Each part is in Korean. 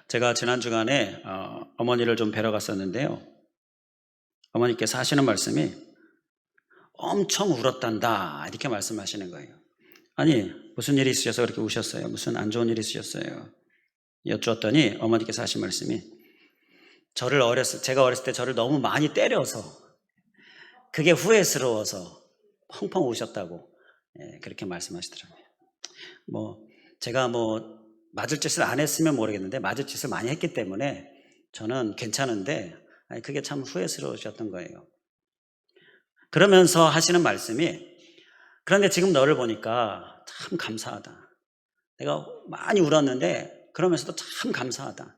제가 지난 주간에 어머니를 좀 뵈러 갔었는데요. 어머니께서 하시는 말씀이 엄청 울었단다 이렇게 말씀하시는 거예요. 아니 무슨 일이 있으셔서 그렇게 우셨어요? 무슨 안 좋은 일이 있으셨어요? 여쭈었더니 어머니께서 하신 말씀이 제가 어렸을 때 저를 너무 많이 때려서 그게 후회스러워서 펑펑 우셨다고 그렇게 말씀하시더라고요. 제가 맞을 짓을 안 했으면 모르겠는데 맞을 짓을 많이 했기 때문에 저는 괜찮은데 그게 참 후회스러우셨던 거예요. 그러면서 하시는 말씀이 그런데 지금 너를 보니까 참 감사하다. 내가 많이 울었는데 그러면서도 참 감사하다.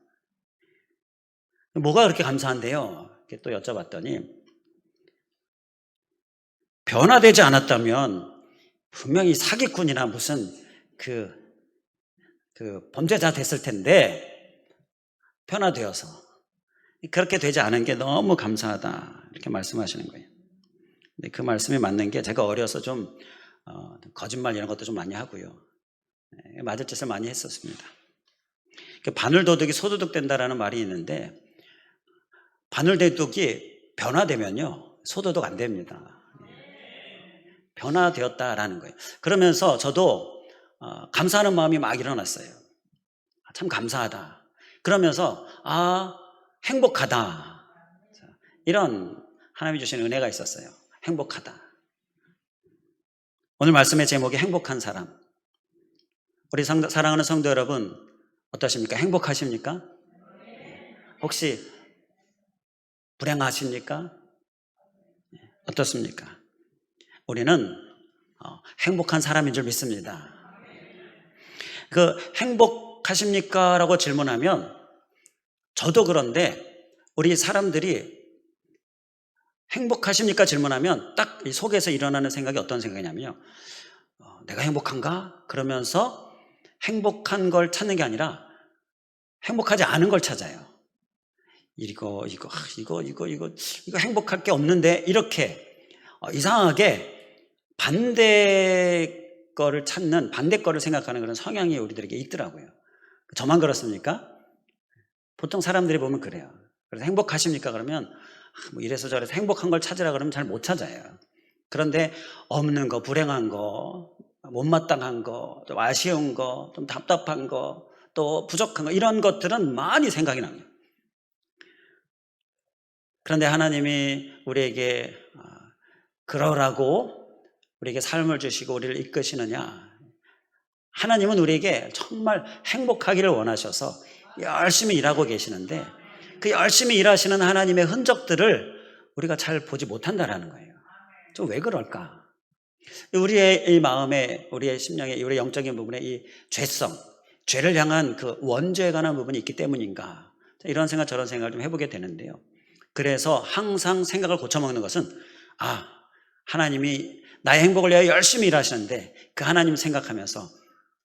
뭐가 그렇게 감사한데요? 이렇게 또 여쭤봤더니 변화되지 않았다면 분명히 사기꾼이나 무슨 그 범죄자 됐을 텐데 변화되어서 그렇게 되지 않은 게 너무 감사하다 이렇게 말씀하시는 거예요. 근데 그 말씀이 맞는 게 제가 어려서 좀 거짓말 이런 것도 좀 많이 하고요. 맞을 짓을 많이 했었습니다. 바늘도둑이 소도둑 된다라는 말이 있는데 바늘도둑이 변화되면요 소도둑 안 됩니다. 변화되었다라는 거예요. 그러면서 저도 감사하는 마음이 막 일어났어요. 참 감사하다. 그러면서 행복하다. 이런 하나님이 주신 은혜가 있었어요. 행복하다. 오늘 말씀의 제목이 행복한 사람. 우리 사랑하는 성도 여러분 어떠십니까? 행복하십니까? 혹시 불행하십니까? 어떻습니까? 우리는 행복한 사람인 줄 믿습니다. 그 행복하십니까? 라고 질문하면 저도 그런데 우리 사람들이 행복하십니까? 질문하면 딱 이 속에서 일어나는 생각이 어떤 생각이냐면요. 내가 행복한가? 그러면서 행복한 걸 찾는 게 아니라 행복하지 않은 걸 찾아요. 이거 행복할 게 없는데 이렇게 이상하게 반대 거를 찾는 반대 거를 생각하는 그런 성향이 우리들에게 있더라고요. 저만 그렇습니까? 보통 사람들이 보면 그래요. 그래서 행복하십니까? 그러면 이래서 저래서 행복한 걸 찾으라 그러면 잘 못 찾아요. 그런데 없는 거, 불행한 거, 못마땅한 거, 좀 아쉬운 거, 좀 답답한 거, 또 부족한 거 이런 것들은 많이 생각이 납니다. 그런데 하나님이 우리에게 그러라고 우리에게 삶을 주시고 우리를 이끄시느냐? 하나님은 우리에게 정말 행복하기를 원하셔서 열심히 일하고 계시는데 그 열심히 일하시는 하나님의 흔적들을 우리가 잘 보지 못한다는 거예요. 좀 왜 그럴까? 우리의 이 마음에, 우리의 심령에, 우리의 영적인 부분에 이 죄성, 죄를 향한 그 원죄에 관한 부분이 있기 때문인가? 이런 생각 저런 생각을 좀 해보게 되는데요. 그래서 항상 생각을 고쳐먹는 것은 하나님이 나의 행복을 위하여 열심히 일하시는데 그 하나님 생각하면서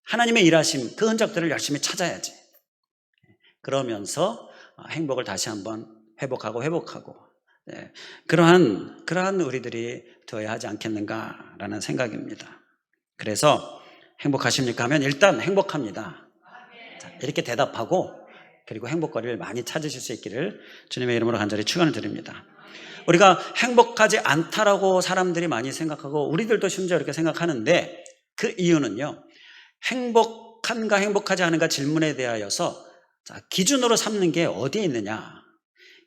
하나님의 일하심 그 흔적들을 열심히 찾아야지. 그러면서 행복을 다시 한번 회복하고 그러한 우리들이 되어야 하지 않겠는가라는 생각입니다. 그래서 행복하십니까 하면 일단 행복합니다. 이렇게 대답하고 그리고 행복거리를 많이 찾으실 수 있기를 주님의 이름으로 간절히 축원을 드립니다. 우리가 행복하지 않다라고 사람들이 많이 생각하고 우리들도 심지어 이렇게 생각하는데 그 이유는요. 행복한가 행복하지 않은가 질문에 대하여서 기준으로 삼는 게 어디에 있느냐.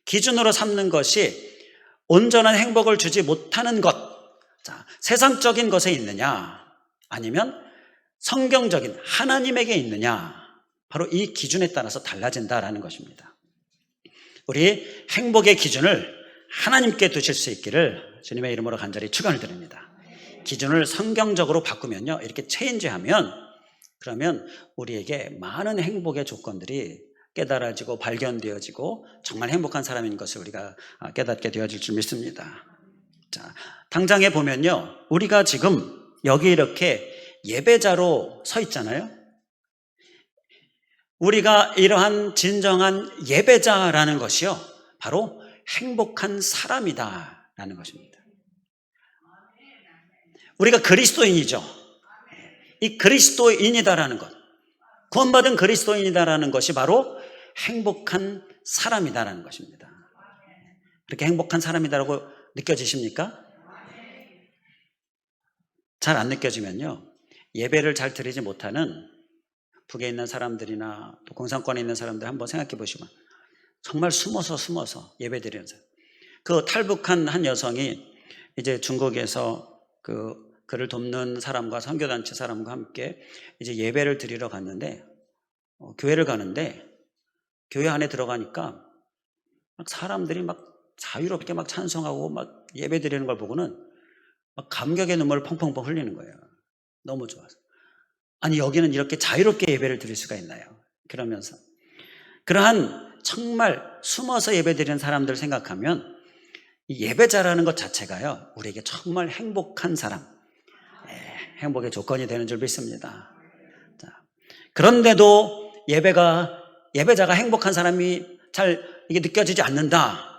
기준으로 삼는 것이 온전한 행복을 주지 못하는 것, 세상적인 것에 있느냐 아니면 성경적인 하나님에게 있느냐 바로 이 기준에 따라서 달라진다라는 것입니다. 우리 행복의 기준을 하나님께 두실 수 있기를 주님의 이름으로 간절히 축원을 드립니다. 기준을 성경적으로 바꾸면요 이렇게 체인지하면 그러면 우리에게 많은 행복의 조건들이 깨달아지고 발견되어지고 정말 행복한 사람인 것을 우리가 깨닫게 되어질 줄 믿습니다. 자, 당장에 보면요 우리가 지금 여기 이렇게 예배자로 서 있잖아요. 우리가 이러한 진정한 예배자라는 것이요 바로 행복한 사람이다라는 것입니다. 우리가 그리스도인이죠. 이 그리스도인이다라는 것, 구원받은 그리스도인이다라는 것이 바로 행복한 사람이다라는 것입니다. 그렇게 행복한 사람이다라고 느껴지십니까? 잘 안 느껴지면요, 예배를 잘 드리지 못하는 북에 있는 사람들이나 또 공산권에 있는 사람들 한번 생각해 보시면 정말 숨어서 예배 드리는 사람. 그 탈북한 한 여성이 이제 중국에서 그를 돕는 사람과 선교단체 사람과 함께 이제 예배를 드리러 갔는데, 교회를 가는데 교회 안에 들어가니까 막 사람들이 막 자유롭게 막 찬송하고 막 예배 드리는 걸 보고는 막 감격의 눈물을 펑펑펑 흘리는 거예요. 너무 좋아서. 아니, 여기는 이렇게 자유롭게 예배를 드릴 수가 있나요? 그러면서 그러한 정말 숨어서 예배 드리는 사람들 생각하면 이 예배자라는 것 자체가요, 우리에게 정말 행복한 사람, 행복의 조건이 되는 줄 믿습니다. 자, 그런데도 예배자가 행복한 사람이 잘 이게 느껴지지 않는다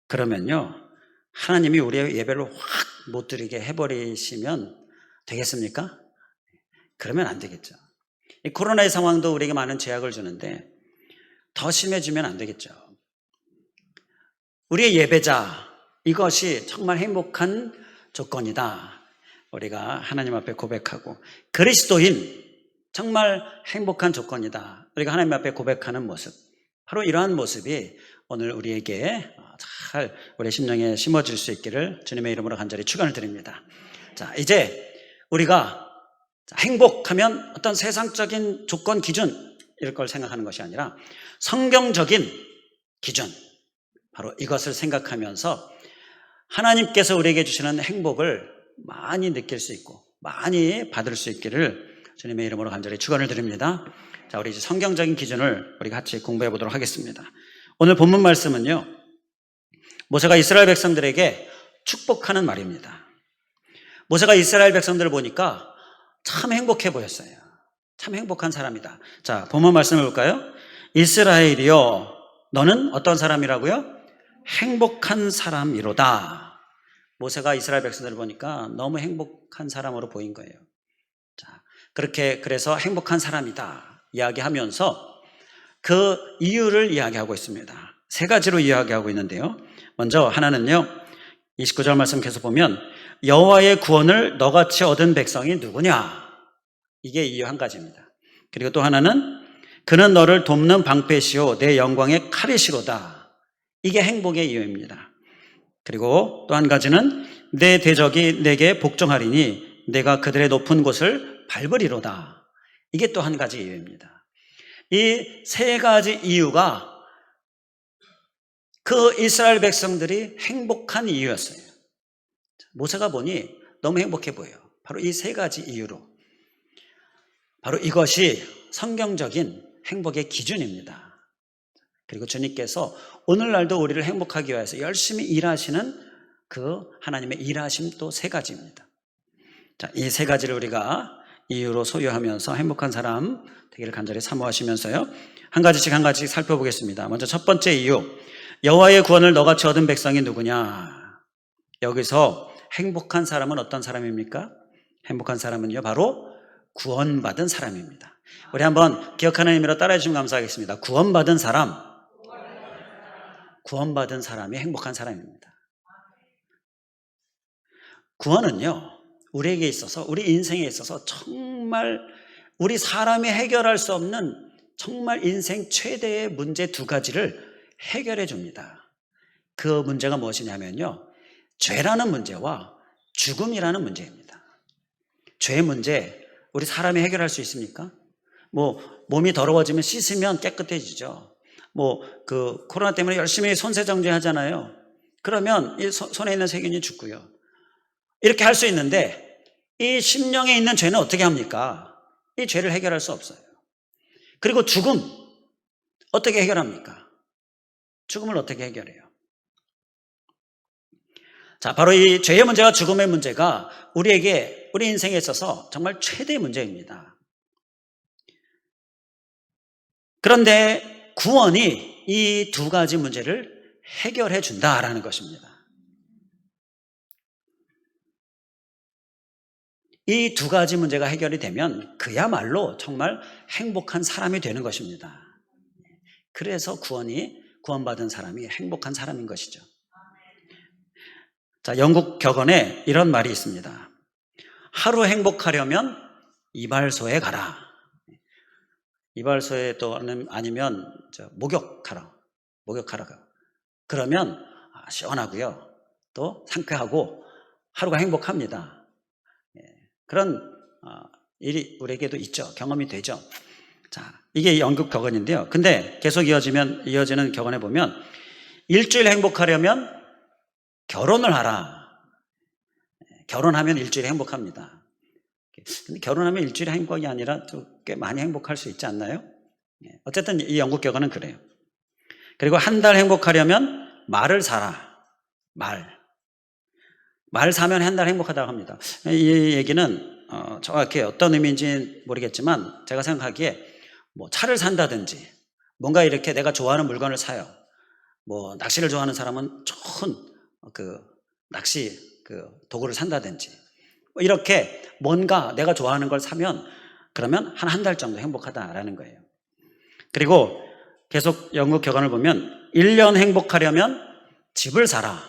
그러면요, 하나님이 우리의 예배를 확 못 드리게 해버리시면 되겠습니까? 그러면 안 되겠죠. 이 코로나의 상황도 우리에게 많은 제약을 주는데 더 심해지면 안 되겠죠. 우리의 예배자, 이것이 정말 행복한 조건이다, 우리가 하나님 앞에 고백하고, 그리스도인, 정말 행복한 조건이다, 우리가 하나님 앞에 고백하는 모습, 바로 이러한 모습이 오늘 우리에게 잘 우리 심령에 심어질 수 있기를 주님의 이름으로 간절히 축원을 드립니다. 자, 이제 우리가 행복하면 어떤 세상적인 조건, 기준 이럴 걸 생각하는 것이 아니라 성경적인 기준, 바로 이것을 생각하면서 하나님께서 우리에게 주시는 행복을 많이 느낄 수 있고 많이 받을 수 있기를 주님의 이름으로 간절히 축원을 드립니다. 자, 우리 이제 성경적인 기준을 우리 같이 공부해 보도록 하겠습니다. 오늘 본문 말씀은요, 모세가 이스라엘 백성들에게 축복하는 말입니다. 모세가 이스라엘 백성들을 보니까 참 행복해 보였어요. 참 행복한 사람이다. 자, 본문 말씀을 볼까요? 이스라엘이여, 너는 어떤 사람이라고요? 행복한 사람이로다. 모세가 이스라엘 백성들을 보니까 너무 행복한 사람으로 보인 거예요. 자, 그래서 행복한 사람이다 이야기하면서 그 이유를 이야기하고 있습니다. 세 가지로 이야기하고 있는데요, 먼저 하나는요, 29절 말씀 계속 보면 여호와의 구원을 너같이 얻은 백성이 누구냐, 이게 이유 한 가지입니다. 그리고 또 하나는 그는 너를 돕는 방패시오 내 영광의 칼이시로다, 이게 행복의 이유입니다. 그리고 또 한 가지는 내 대적이 내게 복종하리니 내가 그들의 높은 곳을 밟으리로다, 이게 또 한 가지 이유입니다. 이 세 가지 이유가 그 이스라엘 백성들이 행복한 이유였어요. 모세가 보니 너무 행복해 보여요. 바로 이 세 가지 이유로. 바로 이것이 성경적인 행복의 기준입니다. 그리고 주님께서 오늘날도 우리를 행복하기 위해서 열심히 일하시는 그 하나님의 일하심 또 세 가지입니다. 자, 이 세 가지를 우리가 이유로 소유하면서 행복한 사람 되기를 간절히 사모하시면서요, 한 가지씩 살펴보겠습니다. 먼저 첫 번째 이유, 여호와의 구원을 너같이 얻은 백성이 누구냐. 여기서 행복한 사람은 어떤 사람입니까? 행복한 사람은요, 바로 구원받은 사람입니다. 우리 한번 기억하는 의미로 따라해 주시면 감사하겠습니다. 구원받은 사람이 행복한 사람입니다. 구원은요, 우리에게 있어서, 우리 인생에 있어서 정말 우리 사람이 해결할 수 없는 정말 인생 최대의 문제 두 가지를 해결해 줍니다. 그 문제가 무엇이냐면요, 죄라는 문제와 죽음이라는 문제입니다. 죄의 문제, 우리 사람이 해결할 수 있습니까? 몸이 더러워지면 씻으면 깨끗해지죠. 코로나 때문에 열심히 손세정제 하잖아요. 그러면 이 손에 있는 세균이 죽고요. 이렇게 할 수 있는데 이 심령에 있는 죄는 어떻게 합니까? 이 죄를 해결할 수 없어요. 그리고 죽음, 어떻게 해결합니까? 죽음을 어떻게 해결해요? 자, 바로 이 죄의 문제와 죽음의 문제가 우리 인생에 있어서 정말 최대의 문제입니다. 그런데 구원이 이 두 가지 문제를 해결해 준다라는 것입니다. 이 두 가지 문제가 해결이 되면 그야말로 정말 행복한 사람이 되는 것입니다. 그래서 구원받은 사람이 행복한 사람인 것이죠. 자, 영국 격언에 이런 말이 있습니다. 하루 행복하려면 이발소에 가라. 이발소에 또 아니면 목욕하러 가. 그러면 시원하고요. 또 상쾌하고 하루가 행복합니다. 그런 일이 우리에게도 있죠. 경험이 되죠. 자, 이게 영국 격언인데요. 근데 계속 이어지는 격언에 보면 일주일 행복하려면 결혼을 하라. 결혼하면 일주일에 행복합니다. 근데 결혼하면 일주일에 행복이 아니라 또 꽤 많이 행복할 수 있지 않나요? 어쨌든 이 영국 격언은 그래요. 그리고 한 달 행복하려면 말을 사라. 말 사면 한 달 행복하다고 합니다. 이 얘기는 정확히 어떤 의미인지 모르겠지만 제가 생각하기에 뭐 차를 산다든지 뭔가 이렇게 내가 좋아하는 물건을 사요. 뭐 낚시를 좋아하는 사람은 좋은 낚시 도구를 산다든지 이렇게 뭔가 내가 좋아하는 걸 사면 그러면 한 달 정도 행복하다라는 거예요. 그리고 계속 영국 격언을 보면 1년 행복하려면 집을 사라.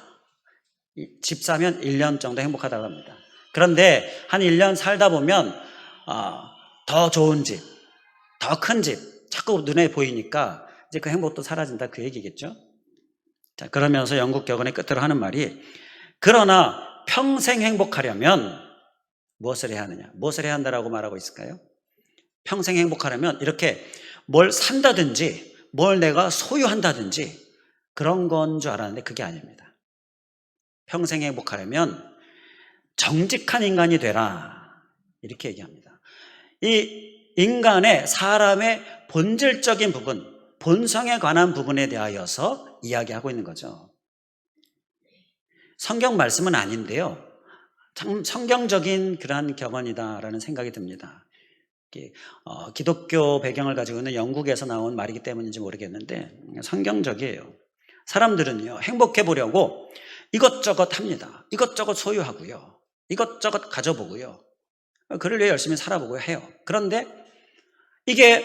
집 사면 1년 정도 행복하다고 합니다. 그런데 한 1년 살다 보면 더 좋은 집, 더 큰 집 자꾸 눈에 보이니까 이제 그 행복도 사라진다 그 얘기겠죠. 자, 그러면서 영국 격언의 끝으로 하는 말이 그러나 평생 행복하려면 무엇을 해야 하느냐? 무엇을 해야 한다라고 말하고 있을까요? 평생 행복하려면 이렇게 뭘 산다든지 뭘 내가 소유한다든지 그런 건 줄 알았는데 그게 아닙니다. 평생 행복하려면 정직한 인간이 되라 이렇게 얘기합니다. 이 인간의 사람의 본질적인 부분, 본성에 관한 부분에 대하여서 이야기하고 있는 거죠. 성경 말씀은 아닌데요. 참 성경적인 그러한 격언이다라는 생각이 듭니다. 기독교 배경을 가지고 있는 영국에서 나온 말이기 때문인지 모르겠는데 성경적이에요. 사람들은요, 행복해 보려고 이것저것 합니다. 이것저것 소유하고요. 이것저것 가져보고요. 그를 위해 열심히 살아보고요 해요. 그런데 이게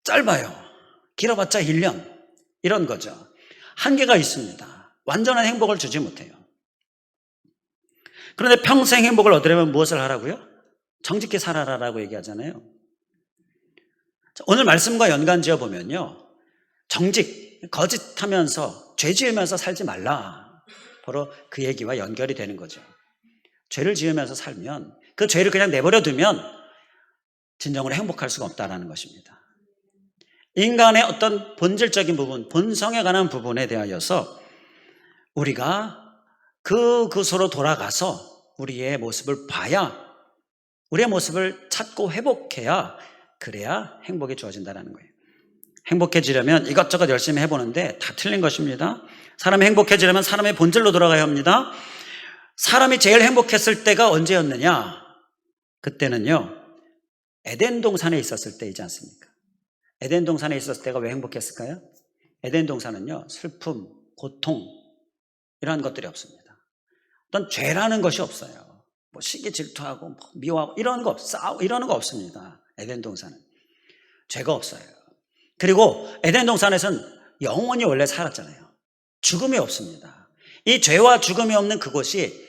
짧아요. 길어봤자 1년 이런 거죠. 한계가 있습니다. 완전한 행복을 주지 못해요. 그런데 평생 행복을 얻으려면 무엇을 하라고요? 정직히 살아라라고 얘기하잖아요. 오늘 말씀과 연관지어 보면요, 거짓하면서 죄 지으면서 살지 말라. 바로 그 얘기와 연결이 되는 거죠. 죄를 지으면서 살면 그 죄를 그냥 내버려 두면 진정으로 행복할 수가 없다라는 것입니다. 인간의 어떤 본질적인 부분, 본성에 관한 부분에 대하여서 우리가 그곳으로 돌아가서 우리의 모습을 봐야, 우리의 모습을 찾고 회복해야, 그래야 행복이 주어진다는 거예요. 행복해지려면 이것저것 열심히 해보는데 다 틀린 것입니다. 사람이 행복해지려면 사람의 본질로 돌아가야 합니다. 사람이 제일 행복했을 때가 언제였느냐? 그때는요, 에덴 동산에 있었을 때이지 않습니까? 에덴 동산에 있었을 때가 왜 행복했을까요? 에덴 동산은요, 슬픔, 고통 이러한 것들이 없습니다. 어떤 죄라는 것이 없어요. 뭐 시기 질투하고 뭐 미워하고 이런 거 이러는 거 없습니다. 에덴 동산은 죄가 없어요. 그리고 에덴 동산에서는 영원히 원래 살았잖아요. 죽음이 없습니다. 이 죄와 죽음이 없는 그곳이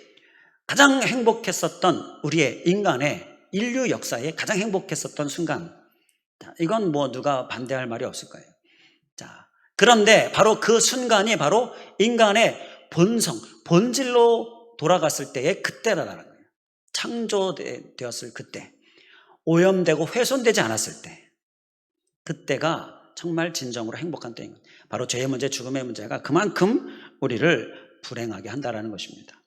가장 행복했었던 우리의 인간의 인류 역사에 가장 행복했었던 순간. 이건 뭐 누가 반대할 말이 없을 거예요. 자, 그런데 바로 그 순간이 바로 인간의 본성, 본질로 돌아갔을 때의 그때라는 거예요. 창조되었을 그때, 오염되고 훼손되지 않았을 때, 그때가 정말 진정으로 행복한 때인 거예요. 바로 죄의 문제, 죽음의 문제가 그만큼 우리를 불행하게 한다는 것입니다.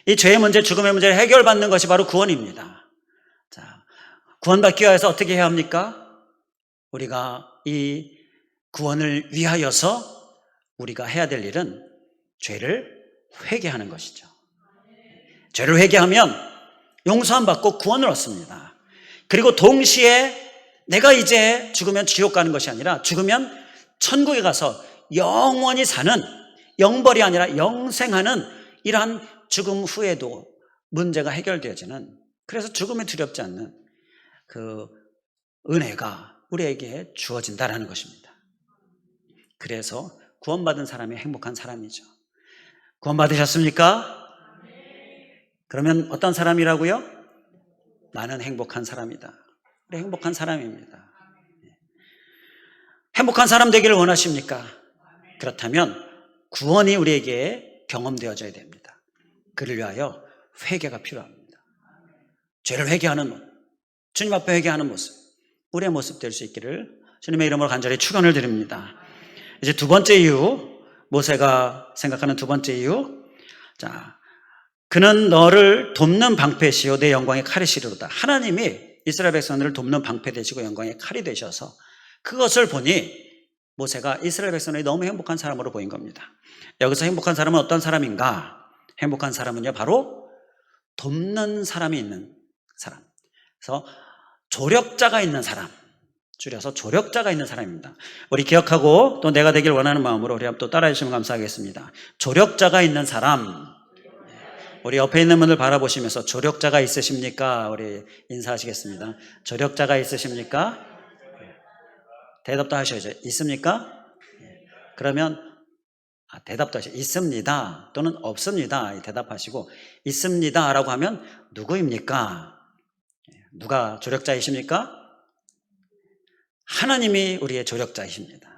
이 죄의 문제, 죽음의 문제를 해결받는 것이 바로 구원입니다. 자, 구원받기 위해서 어떻게 해야 합니까? 우리가 이 구원을 위하여서 우리가 해야 될 일은 죄를 회개하는 것이죠. 죄를 회개하면 용서함 받고 구원을 얻습니다. 그리고 동시에 내가 이제 죽으면 지옥 가는 것이 아니라 죽으면 천국에 가서 영원히 사는, 영벌이 아니라 영생하는 이러한 죽음 후에도 문제가 해결되어지는, 그래서 죽음에 두렵지 않는 그 은혜가 우리에게 주어진다라는 것입니다. 그래서 구원받은 사람이 행복한 사람이죠. 구원받으셨습니까? 그러면 어떤 사람이라고요? 나는 행복한 사람이다. 우리 행복한 사람입니다. 행복한 사람 되기를 원하십니까? 그렇다면 구원이 우리에게 경험되어져야 됩니다. 그를 위하여 회개가 필요합니다. 죄를 회개하는 모습, 주님 앞에 회개하는 모습, 우리의 모습 될 수 있기를 주님의 이름으로 간절히 축원을 드립니다. 이제 두 번째 이유, 모세가 생각하는 두 번째 이유. 자, 그는 너를 돕는 방패시요 내 영광의 칼이시리로다. 하나님이 이스라엘 백성들을 돕는 방패 되시고 영광의 칼이 되셔서 그것을 보니 모세가 이스라엘 백성들이 너무 행복한 사람으로 보인 겁니다. 여기서 행복한 사람은 어떤 사람인가? 행복한 사람은요, 바로 돕는 사람이 있는 사람. 그래서 조력자가 있는 사람, 줄여서 조력자가 있는 사람입니다. 우리 기억하고 또 내가 되길 원하는 마음으로 우리 또 따라해 주시면 감사하겠습니다. 조력자가 있는 사람. 우리 옆에 있는 분들 바라보시면서 조력자가 있으십니까? 우리 인사하시겠습니다. 조력자가 있으십니까? 대답도 하셔야죠. 있습니까? 그러면 대답도 하셔야죠. 있습니다 또는 없습니다 대답하시고, 있습니다 라고 하면 누구입니까? 누가 조력자이십니까? 하나님이 우리의 조력자이십니다.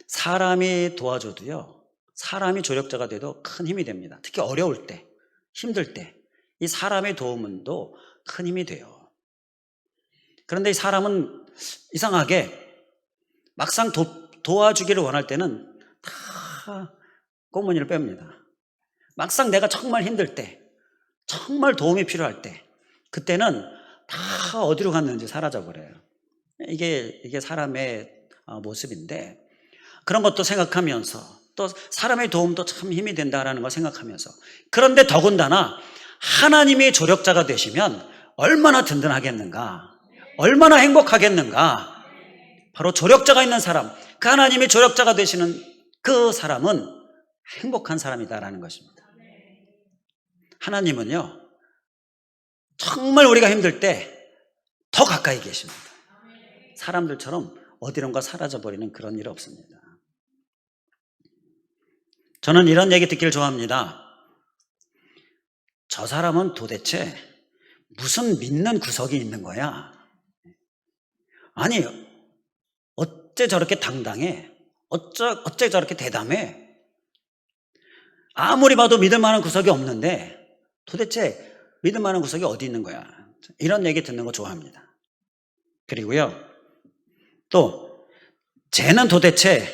사람이 도와줘도요, 사람이 조력자가 돼도 큰 힘이 됩니다. 특히 어려울 때, 힘들 때 이 사람의 도움은도 큰 힘이 돼요. 그런데 이 사람은 이상하게 막상 도와주기를 원할 때는 다 꽁무니를 뺍니다. 막상 내가 정말 힘들 때, 정말 도움이 필요할 때, 그때는 다 어디로 갔는지 사라져버려요. 이게 사람의 모습인데, 그런 것도 생각하면서 또 사람의 도움도 참 힘이 된다라는 걸 생각하면서, 그런데 더군다나 하나님이 조력자가 되시면 얼마나 든든하겠는가, 얼마나 행복하겠는가. 바로 조력자가 있는 사람, 그 하나님이 조력자가 되시는 그 사람은 행복한 사람이다라는 것입니다. 하나님은요, 정말 우리가 힘들 때 더 가까이 계십니다. 사람들처럼 어디론가 사라져버리는 그런 일 없습니다. 저는 이런 얘기 듣기를 좋아합니다. 저 사람은 도대체 무슨 믿는 구석이 있는 거야? 아니, 어째 저렇게 당당해? 어째 저렇게 대담해? 아무리 봐도 믿을 만한 구석이 없는데 도대체 믿을 만한 구석이 어디 있는 거야? 이런 얘기 듣는 거 좋아합니다. 그리고요, 또 쟤는 도대체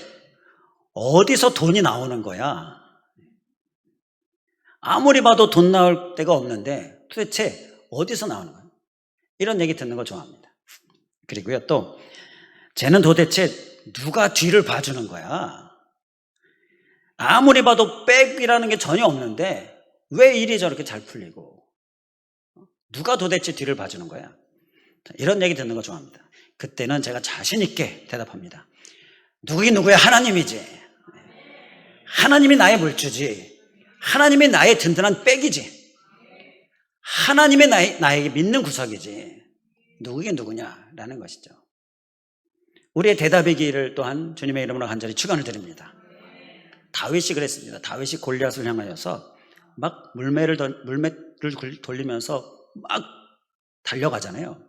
어디서 돈이 나오는 거야? 아무리 봐도 돈 나올 데가 없는데 도대체 어디서 나오는 거야? 이런 얘기 듣는 거 좋아합니다. 그리고요, 또 쟤는 도대체 누가 뒤를 봐주는 거야? 아무리 봐도 백이라는 게 전혀 없는데 왜 일이 저렇게 잘 풀리고, 누가 도대체 뒤를 봐주는 거야? 이런 얘기 듣는 거 좋아합니다. 그때는 제가 자신 있게 대답합니다. 누구긴 누구야? 하나님이지. 하나님이 나의 물주지. 하나님이 나의 든든한 백이지. 하나님이 나에게 믿는 구석이지. 누구긴 누구냐라는 것이죠. 우리의 대답이기를 또한 주님의 이름으로 간절히 축원을 드립니다. 다윗이 그랬습니다. 다윗이 골리앗을 향하여서 막 물매를 돌리면서 막 달려가잖아요.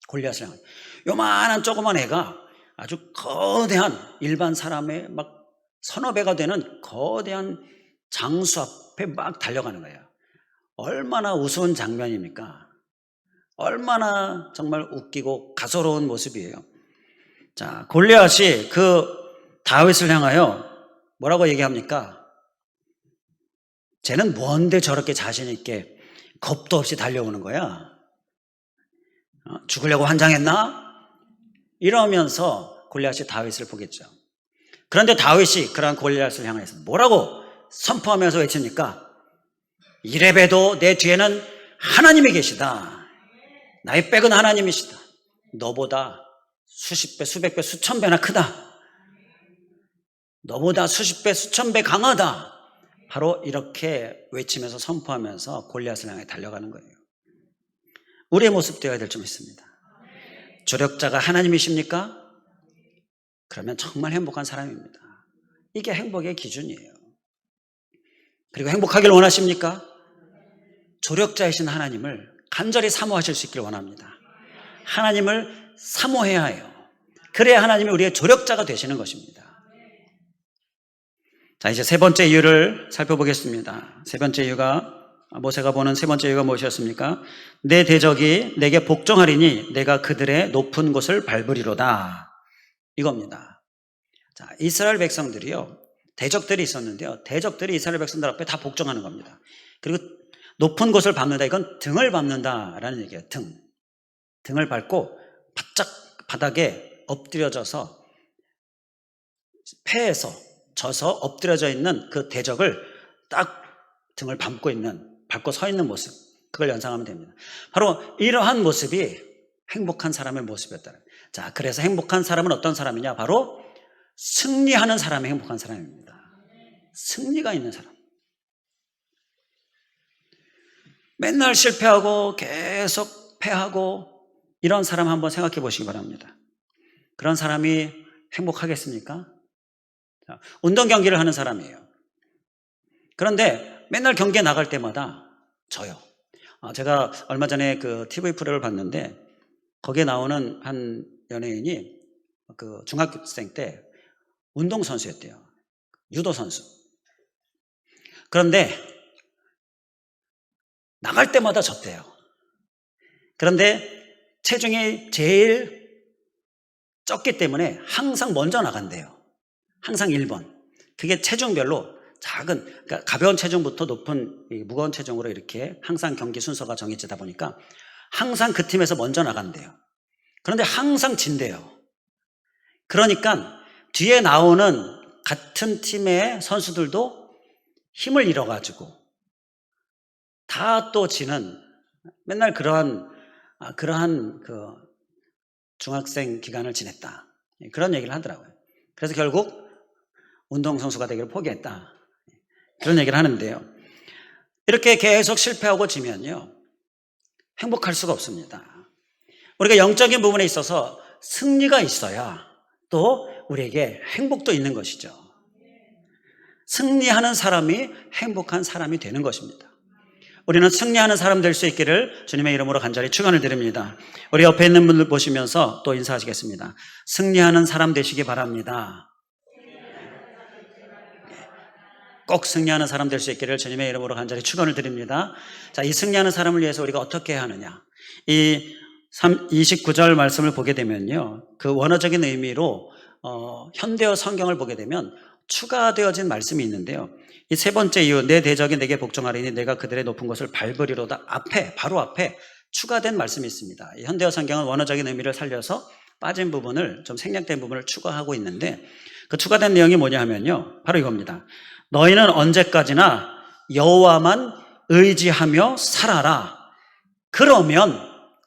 골리앗을 향해. 요만한 조그만 애가 아주 거대한 일반 사람의 막 서너 배가 되는 거대한 장수 앞에 막 달려가는 거예요. 얼마나 우스운 장면입니까? 얼마나 정말 웃기고 가소로운 모습이에요. 자, 골리앗이 그 다윗을 향하여 뭐라고 얘기합니까? 쟤는 뭔데 저렇게 자신 있게 겁도 없이 달려오는 거야? 죽으려고 환장했나? 이러면서 골리앗이 다윗을 보겠죠. 그런데 다윗이 그러한 골리앗을 향해서 뭐라고 선포하면서 외칩니까? 이래봬도 내 뒤에는 하나님이 계시다. 나의 백은 하나님이시다. 너보다 수십 배, 수백 배, 수천 배나 크다. 너보다 수십 배, 수천 배 강하다. 바로 이렇게 외치면서 선포하면서 골리앗을 향해 달려가는 거예요. 우리의 모습 되어야 될 점 있습니다. 조력자가 하나님이십니까? 그러면 정말 행복한 사람입니다. 이게 행복의 기준이에요. 그리고 행복하길 원하십니까? 조력자이신 하나님을 간절히 사모하실 수 있길 원합니다. 하나님을 사모해야 해요. 그래야 하나님이 우리의 조력자가 되시는 것입니다. 자, 이제 세 번째 이유를 살펴보겠습니다. 세 번째 이유가, 모세가 보는 세 번째 이유가 무엇이었습니까? 내 대적이 내게 복종하리니 내가 그들의 높은 곳을 밟으리로다. 이겁니다. 자, 이스라엘 백성들이요, 대적들이 있었는데요, 대적들이 이스라엘 백성들 앞에 다 복종하는 겁니다. 그리고 높은 곳을 밟는다, 이건 등을 밟는다라는 얘기예요. 등을 밟고 바짝 바닥에 엎드려져서 폐에서 져서 엎드려져 있는 그 대적을 딱 등을 밟고 서 있는 모습, 그걸 연상하면 됩니다. 바로 이러한 모습이 행복한 사람의 모습이었다. 자, 그래서 행복한 사람은 어떤 사람이냐? 바로 승리하는 사람이 행복한 사람입니다. 승리가 있는 사람. 맨날 실패하고 계속 패하고 이런 사람 한번 생각해 보시기 바랍니다. 그런 사람이 행복하겠습니까? 자, 운동 경기를 하는 사람이에요. 그런데 맨날 경기에 나갈 때마다 져요. 제가 얼마 전에 그 TV 프로를 봤는데 거기에 나오는 한 연예인이 그 중학생 때 운동선수였대요. 유도선수. 그런데 나갈 때마다 졌대요. 그런데 체중이 제일 적기 때문에 항상 먼저 나간대요. 항상 1번. 그게 체중별로 작은, 그러니까 가벼운 체중부터 높은 무거운 체중으로 이렇게 항상 경기 순서가 정해지다 보니까 항상 그 팀에서 먼저 나간대요. 그런데 항상 진대요. 그러니까 뒤에 나오는 같은 팀의 선수들도 힘을 잃어가지고 다 또 지는, 맨날 그러한 그 중학생 기간을 지냈다, 그런 얘기를 하더라고요. 그래서 결국 운동선수가 되기를 포기했다, 그런 얘기를 하는데요. 이렇게 계속 실패하고 지면요, 행복할 수가 없습니다. 우리가 영적인 부분에 있어서 승리가 있어야 또 우리에게 행복도 있는 것이죠. 승리하는 사람이 행복한 사람이 되는 것입니다. 우리는 승리하는 사람 될 수 있기를 주님의 이름으로 간절히 축원을 드립니다. 우리 옆에 있는 분들 보시면서 또 인사하시겠습니다. 승리하는 사람 되시기 바랍니다. 꼭 승리하는 사람 될 수 있기를 주님의 이름으로 간절히 축원을 드립니다. 자, 이 승리하는 사람을 위해서 우리가 어떻게 해야 하느냐? 이 29절 말씀을 보게 되면요, 그 원어적인 의미로 현대어 성경을 보게 되면 추가되어진 말씀이 있는데요, 이 세 번째 이유, 내 대적이 내게 복종하리니 내가 그들의 높은 곳을 밟으리로다, 바로 앞에 추가된 말씀이 있습니다. 이 현대어 성경은 원어적인 의미를 살려서 빠진 부분을, 좀 생략된 부분을 추가하고 있는데, 그 추가된 내용이 뭐냐 하면요, 바로 이겁니다. 너희는 언제까지나 여호와만 의지하며 살아라. 그러면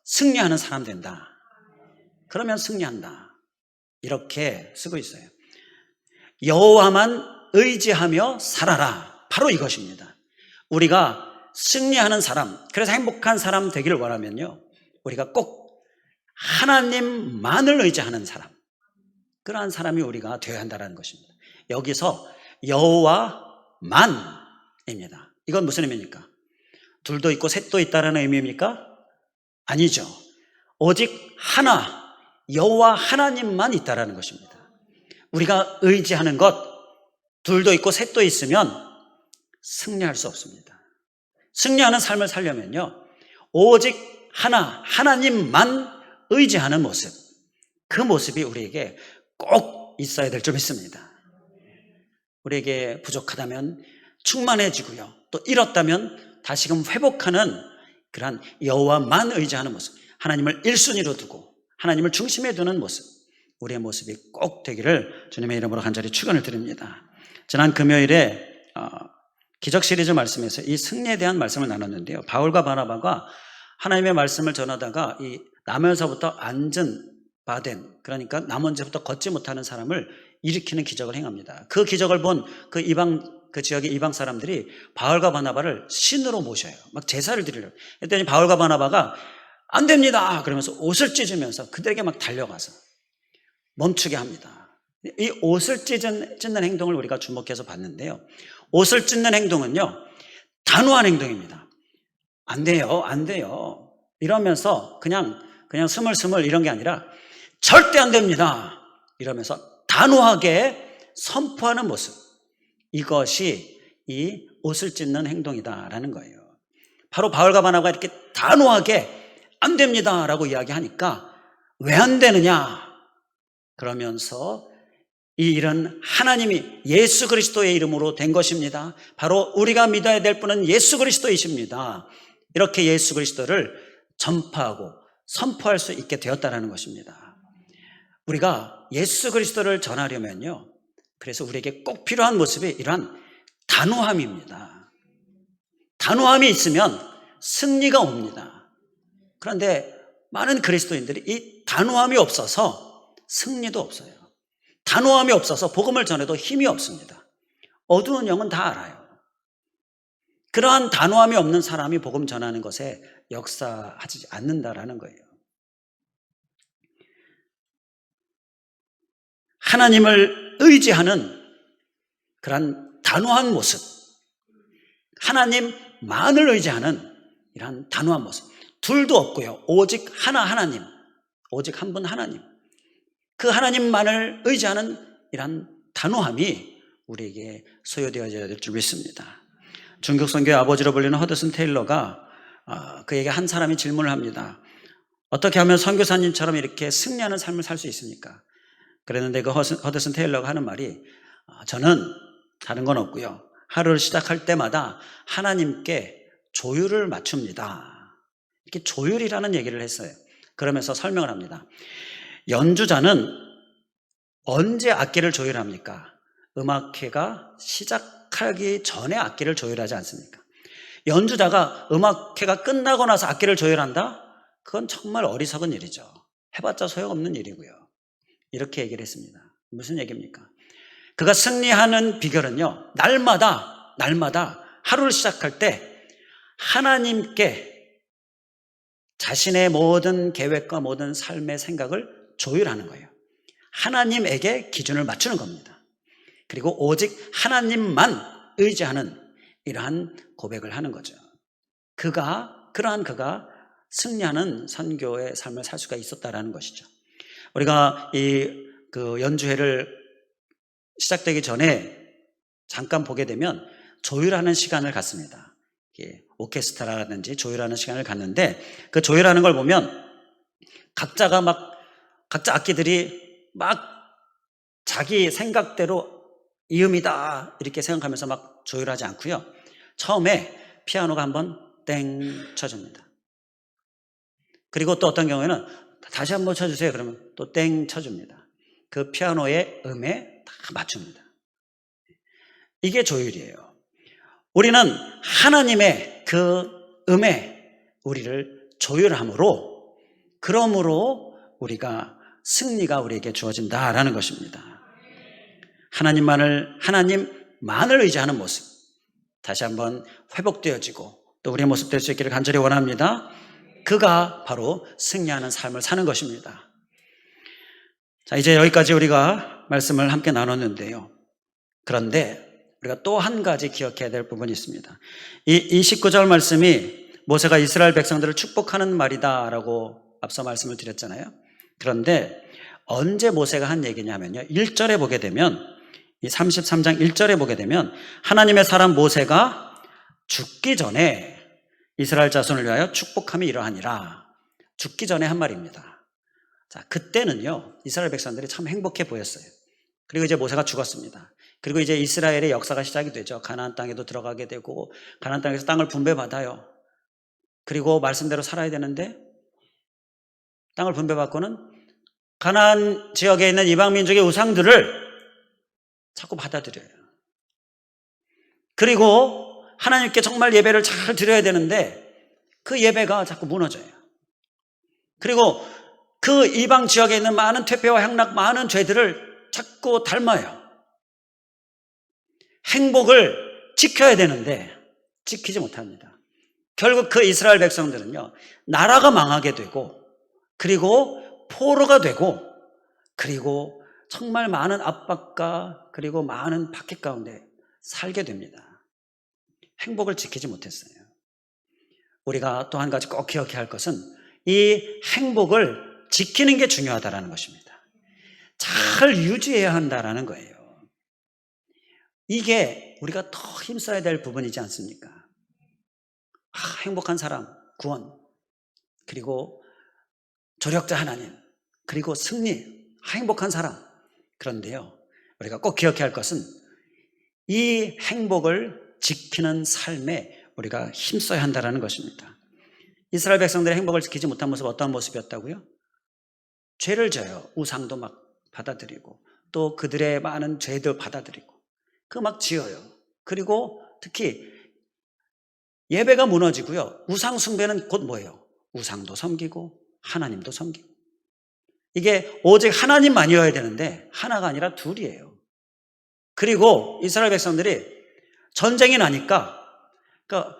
승리하는 사람 된다. 그러면 승리한다. 이렇게 쓰고 있어요. 여호와만 의지하며 살아라. 바로 이것입니다. 우리가 승리하는 사람, 그래서 행복한 사람 되기를 원하면요, 우리가 꼭 하나님만을 의지하는 사람, 그러한 사람이 우리가 되어야 한다는 것입니다. 여기서 여호와만입니다. 이건 무슨 의미입니까? 둘도 있고 셋도 있다는 의미입니까? 아니죠. 오직 하나, 여호와 하나님만 있다는 것입니다. 우리가 의지하는 것, 둘도 있고 셋도 있으면 승리할 수 없습니다. 승리하는 삶을 살려면요, 오직 하나, 하나님만 의지하는 모습, 그 모습이 우리에게 꼭 있어야 될 줄 믿습니다. 우리에게 부족하다면 충만해지고요, 또 잃었다면 다시금 회복하는 그러한 여호와만 의지하는 모습, 하나님을 1순위로 두고 하나님을 중심에 두는 모습, 우리의 모습이 꼭 되기를 주님의 이름으로 간절히 축원을 드립니다. 지난 금요일에 기적 시리즈 말씀에서 이 승리에 대한 말씀을 나눴는데요, 바울과 바나바가 하나님의 말씀을 전하다가 이 나면서부터 앉은 바된, 그러니까 남원제부터 걷지 못하는 사람을 일으키는 기적을 행합니다. 그 기적을 본 그 지역의 이방 사람들이 바울과 바나바를 신으로 모셔요. 막 제사를 드리려고. 그랬더니 바울과 바나바가 안 됩니다. 그러면서 옷을 찢으면서 그들에게 막 달려가서 멈추게 합니다. 이 옷을 찢는 행동을 우리가 주목해서 봤는데요. 옷을 찢는 행동은요, 단호한 행동입니다. 안 돼요, 안 돼요. 이러면서 그냥 스물스물 이런 게 아니라 절대 안 됩니다. 이러면서 단호하게 선포하는 모습. 이것이 이 옷을 찢는 행동이다라는 거예요. 바로 바울과 바나바가 이렇게 단호하게 안 됩니다라고 이야기하니까 왜 안 되느냐? 그러면서 이 일은 하나님이 예수 그리스도의 이름으로 된 것입니다. 바로 우리가 믿어야 될 분은 예수 그리스도이십니다. 이렇게 예수 그리스도를 전파하고 선포할 수 있게 되었다는 것입니다. 우리가 예수 그리스도를 전하려면요, 그래서 우리에게 꼭 필요한 모습이 이러한 단호함입니다. 단호함이 있으면 승리가 옵니다. 그런데 많은 그리스도인들이 이 단호함이 없어서 승리도 없어요. 단호함이 없어서 복음을 전해도 힘이 없습니다. 어두운 영은 다 알아요. 그러한 단호함이 없는 사람이 복음 전하는 것에 역사하지 않는다라는 거예요. 하나님을 의지하는 그러한 단호한 모습, 하나님만을 의지하는 이러한 단호한 모습, 둘도 없고요, 오직 하나님, 오직 한 분 하나님, 그 하나님만을 의지하는 이러한 단호함이 우리에게 소유되어져야 될 줄 믿습니다. 중국선교의 아버지로 불리는 허드슨 테일러가 그에게 한 사람이 질문을 합니다. 어떻게 하면 선교사님처럼 이렇게 승리하는 삶을 살 수 있습니까? 그랬는데 그 허드슨 테일러가 하는 말이, 저는 다른 건 없고요, 하루를 시작할 때마다 하나님께 조율을 맞춥니다. 이렇게 조율이라는 얘기를 했어요. 그러면서 설명을 합니다. 연주자는 언제 악기를 조율합니까? 음악회가 시작하기 전에 악기를 조율하지 않습니까? 연주자가 음악회가 끝나고 나서 악기를 조율한다? 그건 정말 어리석은 일이죠. 해봤자 소용없는 일이고요. 이렇게 얘기를 했습니다. 무슨 얘기입니까? 그가 승리하는 비결은요, 날마다 하루를 시작할 때 하나님께 자신의 모든 계획과 모든 삶의 생각을 조율하는 거예요. 하나님에게 기준을 맞추는 겁니다. 그리고 오직 하나님만 의지하는 이러한 고백을 하는 거죠. 그러한 그가 승리하는 선교의 삶을 살 수가 있었다라는 것이죠. 우리가 그 연주회를 시작되기 전에 잠깐 보게 되면 조율하는 시간을 갖습니다. 오케스트라라든지 조율하는 시간을 갖는데, 그 조율하는 걸 보면 각자 악기들이 막 자기 생각대로 이 음이다 이렇게 생각하면서 막 조율하지 않고요, 처음에 피아노가 한번 땡 쳐줍니다. 그리고 또 어떤 경우에는 다시 한번 쳐주세요 그러면 또 땡 쳐줍니다. 그 피아노의 음에 다 맞춥니다. 이게 조율이에요. 우리는 하나님의 그 음에 우리를 조율함으로, 그러므로 우리가 승리가 우리에게 주어진다라는 것입니다. 하나님만을 의지하는 모습, 다시 한번 회복되어지고 또 우리의 모습 될 수 있기를 간절히 원합니다. 그가 바로 승리하는 삶을 사는 것입니다. 자, 이제 여기까지 우리가 말씀을 함께 나눴는데요. 그런데 우리가 또 한 가지 기억해야 될 부분이 있습니다. 이 19절 말씀이 모세가 이스라엘 백성들을 축복하는 말이다라고 앞서 말씀을 드렸잖아요. 그런데 언제 모세가 한 얘기냐면요, 1절에 보게 되면, 이 33장 1절에 보게 되면 하나님의 사람 모세가 죽기 전에 이스라엘 자손을 위하여 축복함이 이러하니라, 죽기 전에 한 말입니다. 자, 그때는요 이스라엘 백성들이 참 행복해 보였어요. 그리고 이제 모세가 죽었습니다. 그리고 이제 이스라엘의 역사가 시작이 되죠. 가나안 땅에도 들어가게 되고 가나안 땅에서 땅을 분배받아요. 그리고 말씀대로 살아야 되는데 땅을 분배받고는 가나안 지역에 있는 이방 민족의 우상들을 자꾸 받아들여요. 그리고 하나님께 정말 예배를 잘 드려야 되는데 그 예배가 자꾸 무너져요. 그리고 그 이방 지역에 있는 많은 퇴폐와 향락, 많은 죄들을 자꾸 닮아요. 행복을 지켜야 되는데 지키지 못합니다. 결국 그 이스라엘 백성들은요, 나라가 망하게 되고, 그리고 포로가 되고, 그리고 정말 많은 압박과 그리고 많은 박해 가운데 살게 됩니다. 행복을 지키지 못했어요. 우리가 또 한 가지 꼭 기억해야 할 것은 이 행복을 지키는 게 중요하다는 것입니다. 잘 유지해야 한다는 거예요. 이게 우리가 더 힘써야 될 부분이지 않습니까? 행복한 사람, 구원, 그리고 조력자 하나님, 그리고 승리, 행복한 사람. 그런데요, 우리가 꼭 기억해야 할 것은 이 행복을 지키는 삶에 우리가 힘써야 한다는 것입니다. 이스라엘 백성들의 행복을 지키지 못한 모습, 어떤 모습이었다고요? 죄를 져요. 우상도 막 받아들이고, 또 그들의 많은 죄들 받아들이고, 그거 막 지어요. 그리고 특히 예배가 무너지고요, 우상 숭배는 곧 뭐예요? 우상도 섬기고 하나님도 섬기고. 이게 오직 하나님만이어야 되는데 하나가 아니라 둘이에요. 그리고 이스라엘 백성들이 전쟁이 나니까, 그러니까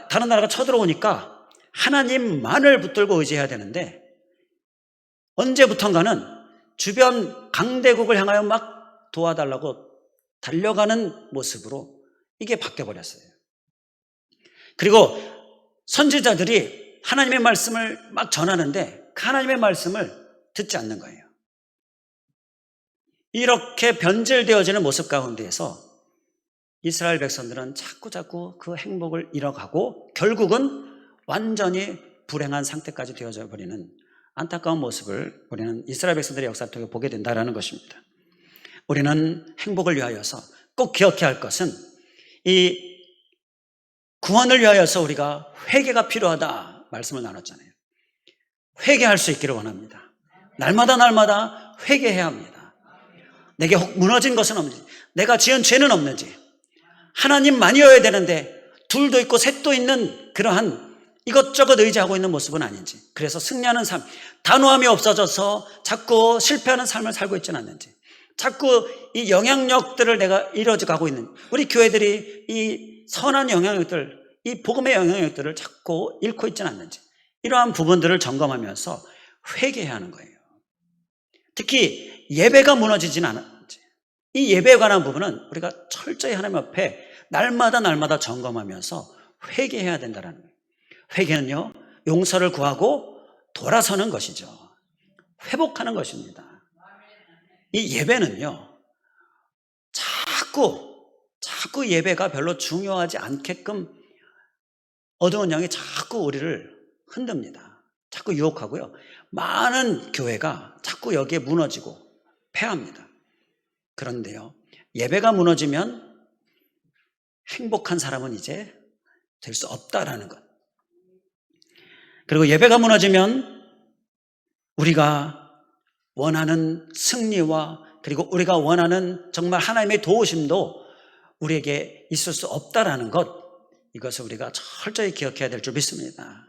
다른 나라가 쳐들어오니까 하나님만을 붙들고 의지해야 되는데, 언제부턴가는 주변 강대국을 향하여 막 도와달라고 달려가는 모습으로 이게 바뀌어버렸어요. 그리고 선지자들이 하나님의 말씀을 막 전하는데 그 하나님의 말씀을 듣지 않는 거예요. 이렇게 변질되어지는 모습 가운데에서 이스라엘 백성들은 자꾸 그 행복을 잃어가고 결국은 완전히 불행한 상태까지 되어져 버리는 안타까운 모습을 우리는 이스라엘 백성들의 역사를 통해 보게 된다는 것입니다. 우리는 행복을 위하여서 꼭 기억해야 할 것은 이 구원을 위하여서 우리가 회개가 필요하다 말씀을 나눴잖아요. 회개할 수 있기를 원합니다. 날마다 회개해야 합니다. 내게 혹 무너진 것은 없는지, 내가 지은 죄는 없는지, 하나님만이어야 되는데 둘도 있고 셋도 있는 그러한 이것저것 의지하고 있는 모습은 아닌지, 그래서 승리하는 삶, 단호함이 없어져서 자꾸 실패하는 삶을 살고 있지는 않는지, 자꾸 이 영향력들을 내가 잃어가고 있는, 우리 교회들이 이 선한 영향력들, 이 복음의 영향력들을 자꾸 잃고 있지는 않는지, 이러한 부분들을 점검하면서 회개해야 하는 거예요. 특히 예배가 무너지지는 않았는지, 이 예배에 관한 부분은 우리가 철저히 하나님 앞에 날마다 점검하면서 회개해야 된다는 거예요. 회개는요, 용서를 구하고 돌아서는 것이죠. 회복하는 것입니다. 이 예배는요, 자꾸 예배가 별로 중요하지 않게끔 어두운 영이 자꾸 우리를 흔듭니다. 자꾸 유혹하고요, 많은 교회가 자꾸 여기에 무너지고 패합니다. 그런데요, 예배가 무너지면 행복한 사람은 이제 될 수 없다라는 것. 그리고 예배가 무너지면 우리가 원하는 승리와 그리고 우리가 원하는 정말 하나님의 도우심도 우리에게 있을 수 없다라는 것, 이것을 우리가 철저히 기억해야 될 줄 믿습니다.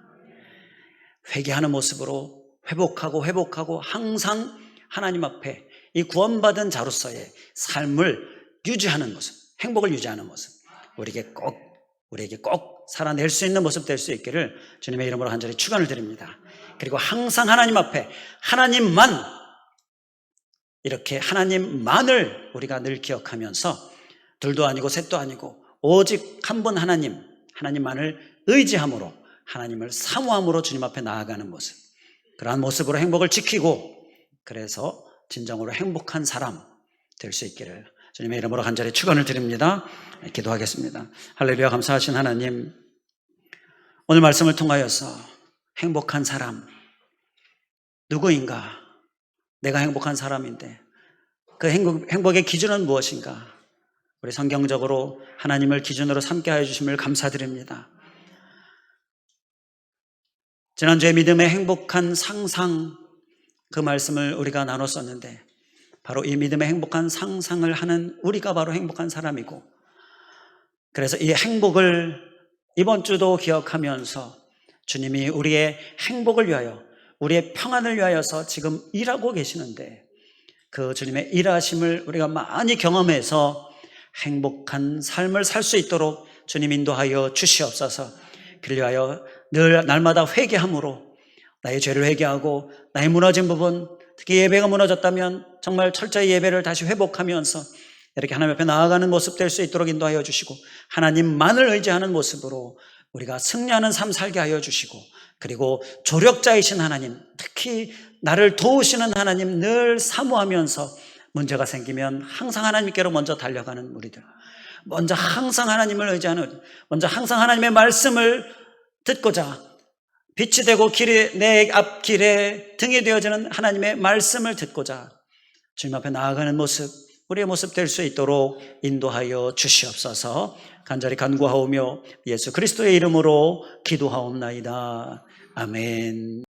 회개하는 모습으로 회복하고 항상 하나님 앞에 이 구원받은 자로서의 삶을 유지하는 모습, 행복을 유지하는 모습, 우리에게 꼭 살아낼 수 있는 모습 될 수 있기를 주님의 이름으로 간절히 축원을 드립니다. 그리고 항상 하나님 앞에 하나님만, 이렇게 하나님만을 우리가 늘 기억하면서 둘도 아니고 셋도 아니고 오직 한 분 하나님만을 의지함으로, 하나님을 사모함으로 주님 앞에 나아가는 모습, 그러한 모습으로 행복을 지키고, 그래서 진정으로 행복한 사람 될 수 있기를 주님의 이름으로 간절히 축원을 드립니다. 기도하겠습니다. 할렐루야. 감사하신 하나님, 오늘 말씀을 통하여서 행복한 사람 누구인가, 내가 행복한 사람인데 그 행복의 기준은 무엇인가, 우리 성경적으로 하나님을 기준으로 삼게 하여 주심을 감사드립니다. 지난주에 믿음의 행복한 상상, 그 말씀을 우리가 나눴었는데, 바로 이 믿음의 행복한 상상을 하는 우리가 바로 행복한 사람이고, 그래서 이 행복을 이번 주도 기억하면서 주님이 우리의 행복을 위하여, 우리의 평안을 위하여서 지금 일하고 계시는데, 그 주님의 일하심을 우리가 많이 경험해서 행복한 삶을 살 수 있도록 주님 인도하여 주시옵소서. 그를 위하여 늘 날마다 회개함으로 나의 죄를 회개하고 나의 무너진 부분, 특히 예배가 무너졌다면 정말 철저히 예배를 다시 회복하면서 이렇게 하나님 앞에 나아가는 모습 될 수 있도록 인도하여 주시고 하나님만을 의지하는 모습으로 우리가 승리하는 삶 살게 하여 주시고 그리고 조력자이신 하나님, 특히 나를 도우시는 하나님 늘 사모하면서 문제가 생기면 항상 하나님께로 먼저 달려가는 우리들, 먼저 항상 하나님을 의지하는, 먼저 항상 하나님의 말씀을 듣고자 빛이 되고 내 앞길에 등이 되어지는 하나님의 말씀을 듣고자 주님 앞에 나아가는 모습, 우리의 모습 될 수 있도록 인도하여 주시옵소서. 간절히 간구하오며 예수 그리스도의 이름으로 기도하옵나이다. 아멘.